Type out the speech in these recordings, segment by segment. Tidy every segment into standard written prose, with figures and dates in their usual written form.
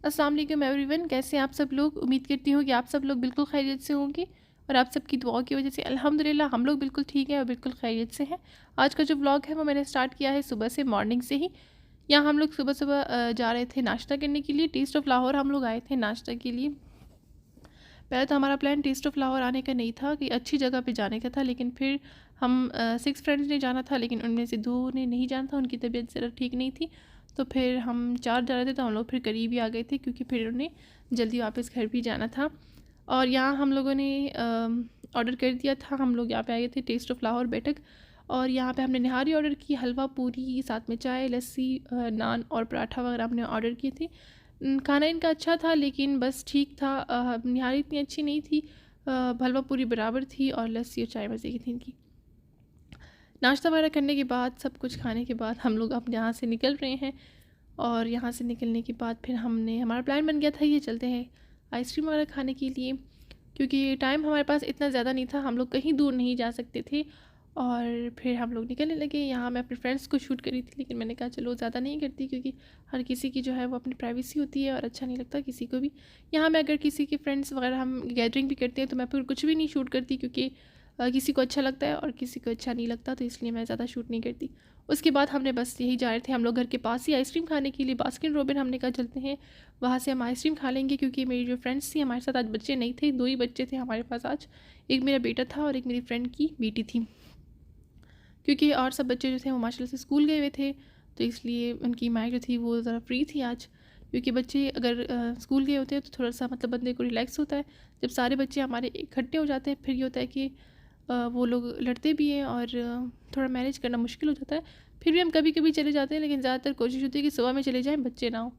अस्सलाम वालेकुम एवरीवन, कैसे हैं आप सब लोग। उम्मीद करती हूँ कि आप सब लोग बिल्कुल खैरियत से होंगे और आप सबकी दुआओं की वजह से अल्हम्दुलिल्लाह हम लोग बिल्कुल ठीक हैं और बिल्कुल खैरियत से हैं। आज का जो व्लॉग है वो मैंने स्टार्ट किया है सुबह से, मॉर्निंग से ही। यहाँ हम लोग सुबह सुबह जा रहे थे नाश्ता करने के लिए। टेस्ट ऑफ लाहौर हम लोग आए थे नाश्ता के लिए। पहले तो हमारा प्लान टेस्ट ऑफ लाहौर आने का नहीं था, कि अच्छी जगह पे जाने का था, लेकिन फिर हम 6 फ्रेंड्स ने जाना था, लेकिन उनमें से 2 ने नहीं जाना था, उनकी तबीयत ज़रा ठीक नहीं थी। तो फिर हम 4 जा रहे थे, तो हम लोग फिर करीब ही आ गए थे, क्योंकि फिर उन्हें जल्दी वापस घर भी जाना था। और यहाँ हम लोगों ने ऑर्डर कर दिया था। हम लोग यहाँ पे आए थे टेस्ट ऑफ लाहौर बैठक, और यहाँ पे हमने निहारी ऑर्डर की, हलवा पूरी, साथ में चाय, लस्सी, नान और पराठा वगैरह हमने ऑर्डर किए थे। खाना इनका अच्छा था, लेकिन बस ठीक था। निहारी इतनी अच्छी नहीं थी। हलवा पूरी बराबर थी और लस्सी और चाय मज़े की थी इनकी। नाश्ता वगैरह करने के बाद, सब कुछ खाने के बाद हम लोग अब यहाँ से निकल रहे हैं। और यहाँ से निकलने के बाद फिर हमारा प्लान बन गया था, ये चलते हैं आइसक्रीम वगैरह खाने के लिए, क्योंकि टाइम हमारे पास इतना ज़्यादा नहीं था, हम लोग कहीं दूर नहीं जा सकते थे। और फिर हम लोग निकलने लगे। यहाँ मैं अपने फ्रेंड्स को शूट करी थी, लेकिन मैंने कहा चलो ज़्यादा नहीं करती, क्योंकि हर किसी की जो है वो अपनी प्राइवेसी होती है और अच्छा नहीं लगता किसी को भी। यहाँ मैं अगर किसी के फ्रेंड्स वगैरह हम गैदरिंग भी करते हैं तो मैं फिर कुछ भी नहीं शूट करती, क्योंकि किसी को अच्छा लगता है और किसी को अच्छा नहीं लगता, तो इसलिए मैं ज़्यादा शूट नहीं करती। उसके बाद हमने बस यही जा रहे थे हम लोग घर के पास ही आइसक्रीम खाने के लिए, बास्किन रॉबिन। हमने कहा चलते हैं वहाँ से हम आइसक्रीम खा लेंगे, क्योंकि मेरी जो फ्रेंड्स थी हमारे साथ, आज बच्चे नहीं थे, 2 ही बच्चे थे हमारे पास आज। एक मेरा बेटा था और एक मेरी फ्रेंड की बेटी थी, क्योंकि और सब बच्चे जो थे वो माशाल्लाह से स्कूल गए हुए थे, तो इसलिए उनकी माँ जो थी वो ज़रा फ्री थी आज। क्योंकि बच्चे अगर स्कूल गए होते हैं तो थोड़ा सा मतलब बंदे को रिलैक्स होता है। जब सारे बच्चे हमारे इकट्ठे हो जाते हैं, फिर ये होता है कि वो लोग लड़ते भी हैं और थोड़ा मैनेज करना मुश्किल हो जाता है। फिर भी हम कभी कभी चले जाते हैं, लेकिन ज़्यादातर कोशिश होती है कि सुबह में चले जाएँ, बच्चे ना हो।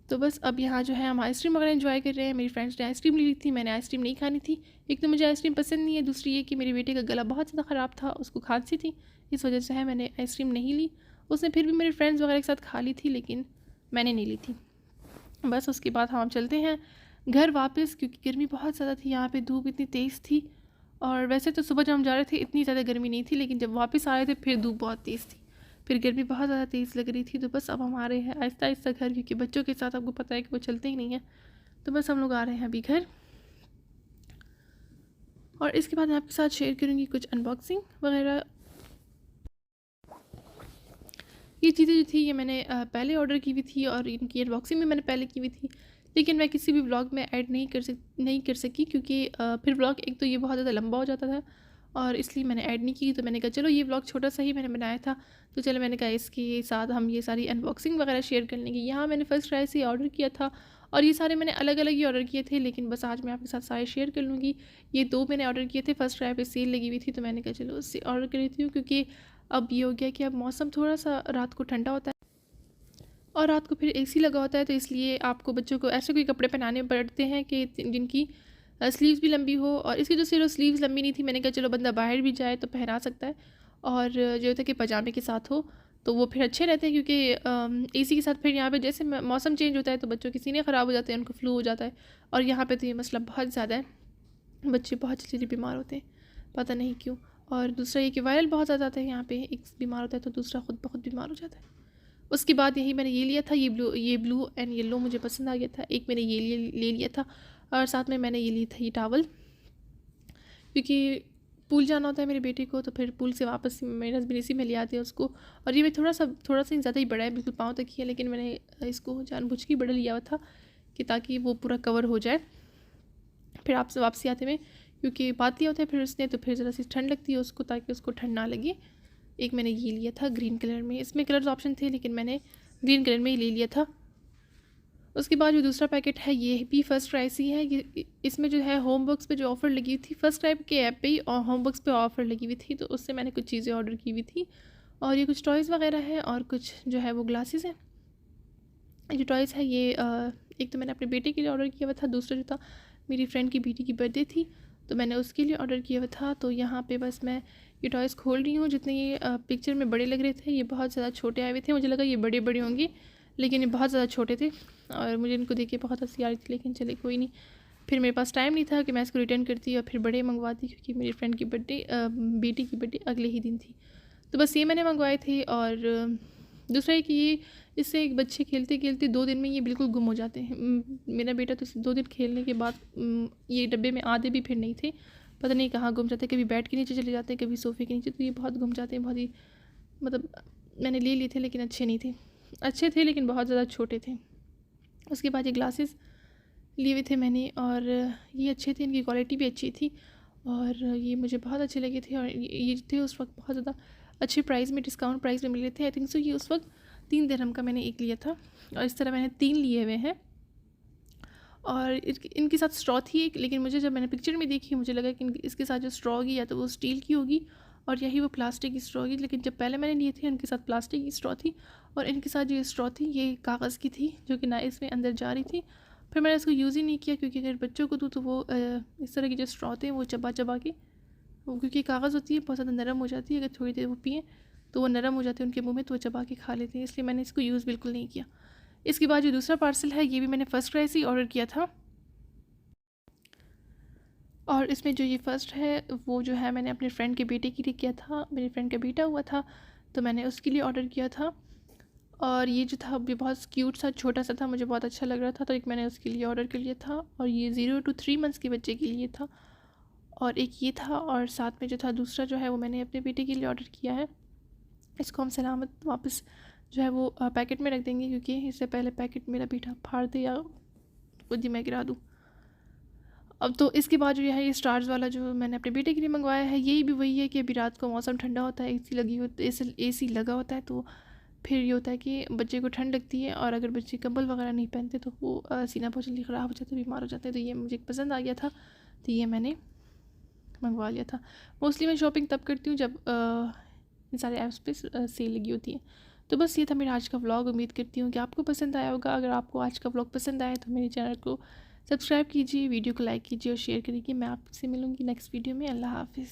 तो बस अब यहाँ जो है हम आइसक्रीम वगैरह एंजॉय कर रहे हैं। मेरी फ्रेंड्स ने आइसक्रीम ली थी, मैंने आइसक्रीम नहीं खानी थी। एक तो मुझे आइसक्रीम पसंद नहीं है, दूसरी ये कि मेरे बेटे का गला बहुत ज़्यादा ख़राब था, उसको खांसी थी, इस वजह से है मैंने आइसक्रीम नहीं ली। उसने फिर भी मेरे फ्रेंड्स वगैरह के साथ खा ली थी, लेकिन मैंने नहीं ली थी। बस उसके बाद हम चलते हैं घर वापस, क्योंकि गर्मी बहुत ज़्यादा थी, यहाँ पे धूप इतनी तेज़ थी। और वैसे तो सुबह जब हम जा रहे थे इतनी ज़्यादा गर्मी नहीं थी, लेकिन जब वापस आ रहे थे फिर धूप बहुत तेज़ थी, फिर गर्मी बहुत ज़्यादा तेज़ लग रही थी। तो बस अब हम आ रहे हैं आहिस्ता आहिस्ता घर, क्योंकि बच्चों के साथ आपको पता है कि वो चलते ही नहीं हैं। तो बस हम लोग आ रहे हैं अभी घर, और इसके बाद मैं आपके साथ शेयर करूँगी कुछ अनबॉक्सिंग वगैरह। ये चीज़ें जो थी ये मैंने पहले ऑर्डर की हुई थी, और इनकी अनबॉक्सिंग भी मैंने पहले की हुई थी, लेकिन मैं किसी भी व्लॉग में ऐड नहीं कर सकी, क्योंकि फिर व्लॉग एक तो ये बहुत ज़्यादा लंबा हो जाता था, और इसलिए मैंने ऐड नहीं की। तो मैंने कहा चलो ये व्लॉग छोटा सा ही मैंने बनाया था, तो चलो मैंने कहा इसके साथ हम ये सारी अनबॉक्सिंग वगैरह शेयर कर लेंगे। यहाँ मैंने फ़र्स्ट ट्राई से ऑर्डर किया था, और ये सारे मैंने अलग अलग ही ऑर्डर किए थे, लेकिन बस आज मैं आपके साथ सारे शेयर कर लूँगी। ये 2 मैंने ऑर्डर किए थे, फ़र्स्ट ट्राई पे सेल लगी हुई थी, तो मैंने कहा चलो उससे ऑर्डर कर लेती हूँ, क्योंकि अब ये हो गया कि अब मौसम थोड़ा सा रात को ठंडा होता है और रात को फिर एसी लगा होता है, तो इसलिए आपको बच्चों को ऐसे कोई कपड़े पहनाने पड़ते हैं कि जिनकी स्लीव्स भी लंबी हो। और इसकी जो सिर्फ स्लीव्स लंबी नहीं थी, मैंने कहा चलो बंदा बाहर भी जाए तो पहना सकता है, और जो होता है कि पजामे के साथ हो तो वो फिर अच्छे रहते हैं, क्योंकि एसी के साथ फिर यहाँ पे जैसे मौसम चेंज होता है तो बच्चों के सीने ख़राब हो जाते हैं, उनको फ्लू हो जाता है। और यहाँ पे तो ये मसला बहुत ज़्यादा है, बच्चे बहुत जल्दी बीमार होते हैं, पता नहीं क्यों। और दूसरा ये कि वायरल बहुत ज़्यादा आता है यहाँ पे, एक बीमार होता है तो दूसरा खुद ब खुद बीमार हो जाता है। उसके बाद यही मैंने ये लिया था, ये ब्लू एंड येलो मुझे पसंद आ गया था। एक मैंने ये ले लिया था, और साथ में मैंने ये लिया था ये टावल, क्योंकि पूल जाना होता है मेरे बेटे को, तो फिर पूल से वापस मेरे हस्बैंड इसी में ले आते हैं उसको। और ये मैं थोड़ा सा ज़्यादा ही बड़ा है, बिल्कुल पाँव तक ही है, लेकिन मैंने इसको जानबूझ के बड़ा लिया हुआ था कि ताकि वो पूरा कवर हो जाए फिर आपसे वापसी आते में, क्योंकि बात लिया होता है फिर उसने, तो फिर ज़रा सी ठंड लगती है उसको, ताकि उसको ठंड ना लगे। एक मैंने ये लिया था ग्रीन कलर में, इसमें कलर्स ऑप्शन थे, लेकिन मैंने ग्रीन कलर में ही ले लिया था। उसके बाद जो दूसरा पैकेट है ये भी फ़र्स्ट क्राई से ही है। ये इसमें जो है होमवर्क्स पे जो ऑफ़र लगी हुई थी, फ़र्स्ट क्राई के ऐप पे ही और होमवर्क्स पे ऑफ़र लगी हुई थी, तो उससे मैंने कुछ चीज़ें ऑर्डर की हुई थी। और ये कुछ टॉयज़ वगैरह हैं, और कुछ जो है वो ग्लासेस हैं। जो टॉयज़ है ये एक तो मैंने अपने बेटे के लिए ऑर्डर किया हुआ था, दूसरा जो था मेरी फ्रेंड की बेटी की बर्थडे थी, तो मैंने उसके लिए ऑर्डर किया हुआ था। तो यहाँ पे बस मैं ये टॉयज़ खोल रही हूँ। जितने ये पिक्चर में बड़े लग रहे थे, ये बहुत ज़्यादा छोटे आए हुए थे, मुझे लगा ये बड़े बड़े होंगे, लेकिन ये बहुत ज़्यादा छोटे थे, और मुझे इनको देख के बहुत हंसी आ रही थी, लेकिन चले कोई नहीं। फिर मेरे पास टाइम नहीं था कि मैं इसको रिटर्न करती और फिर बड़े मंगवाती, क्योंकि मेरी फ्रेंड की बेटी की बर्थडे अगले ही दिन थी। तो बस ये मैंने मंगवाए थे, और दूसरा है कि ये इससे एक बच्चे खेलते खेलते 2 दिन में ये बिल्कुल गुम हो जाते हैं। मेरा बेटा तो 2 दिन खेलने के बाद ये डब्बे में आधे भी फिर नहीं थे, पता नहीं कहाँ गुम जाते हैं, कभी बेड के नीचे चले जाते हैं, कभी सोफ़े के नीचे, तो ये बहुत गुम जाते हैं, बहुत ही मतलब मैंने ले लिए थे लेकिन अच्छे नहीं थे, अच्छे थे लेकिन बहुत ज़्यादा छोटे थे। उसके बाद ये ग्लासेस लिए हुए थे मैंने और ये अच्छे थे, इनकी क्वालिटी भी अच्छी थी और ये मुझे बहुत अच्छे लगे थे और ये थे उस वक्त बहुत ज़्यादा अच्छे प्राइस में, डिस्काउंट प्राइस में मिले थे। आई थिंक सो ये उस वक्त 3 दिरहम का मैंने एक लिया था और इस तरह मैंने 3 लिए हुए हैं। और इनके साथ स्ट्रॉ थी एक, लेकिन मुझे जब मैंने पिक्चर में देखी मुझे लगा कि इसके साथ जो स्ट्रॉ होगी या तो वो स्टील की होगी और यही वो प्लास्टिक की स्ट्रॉ होगी, लेकिन जब पहले मैंने लिए थे उनके साथ प्लास्टिक की स्ट्रॉ थी और इनके साथ जो स्ट्रॉ थी ये कागज़ की थी जो कि ना इसमें अंदर जा रही थी। फिर मैंने इसको यूज़ ही नहीं किया क्योंकि अगर बच्चों को दूँ तो वो इस तरह की जो स्ट्रॉ थे वो चबा चबा के, क्योंकि कागज़ होती है बहुत ज़्यादा नरम हो जाती है, अगर थोड़ी देर वो पिए तो वो नरम हो जाते हैं उनके मुंह में, तो वो चबा के खा लेते हैं, इसलिए मैंने इसको यूज़ बिल्कुल नहीं किया। इसके बाद जो दूसरा पार्सल है ये भी मैंने फ़र्स्ट क्राई से ही ऑर्डर किया था और इसमें जो ये फ़र्स्ट है वो जो है मैंने अपने फ्रेंड के बेटे के लिए किया था, मेरे फ्रेंड का बेटा हुआ था तो मैंने उसके लिए ऑर्डर किया था और ये जो था ये बहुत क्यूट सा छोटा सा था, मुझे बहुत अच्छा लग रहा था तो एक मैंने उसके लिए ऑर्डर कर लिया था और ये 0 to 3 मंथ्स के बच्चे के लिए था और एक ये था और साथ में जो था दूसरा जो है वो मैंने अपने बेटे के लिए ऑर्डर किया है। इसको हम सलामत वापस जो है वो पैकेट में रख देंगे क्योंकि इससे पहले पैकेट मेरा बेटा फाड़ दे या खुद ही मैं गिरा दूँ। अब तो इसके बाद जो है ये स्टार्स वाला जो मैंने अपने बेटे के लिए मंगवाया है, यही भी वही है कि अभी रात को मौसम ठंडा होता है, एसी लगी होती है, एसी लगा होता है तो फिर ये होता है कि बच्चे को ठंड लगती है और अगर बच्चे कंबल वगैरह नहीं पहनते तो वो सीना बहुत जल्दी ख़राब हो जाता है, बीमार हो जाते हैं। तो ये मुझे पसंद आ गया था तो ये मैंने मंगवा लिया था। मोस्टली मैं शॉपिंग तब करती हूँ जब इन सारे ऐप्स पे सेल लगी होती है। तो बस ये था मेरा आज का व्लॉग, उम्मीद करती हूँ कि आपको पसंद आया होगा। अगर आपको आज का व्लॉग पसंद आया तो मेरे चैनल को सब्सक्राइब कीजिए, वीडियो को लाइक कीजिए और शेयर करिए। मैं आपसे मिलूँगी नेक्स्ट वीडियो में। अल्लाह हाफिज़।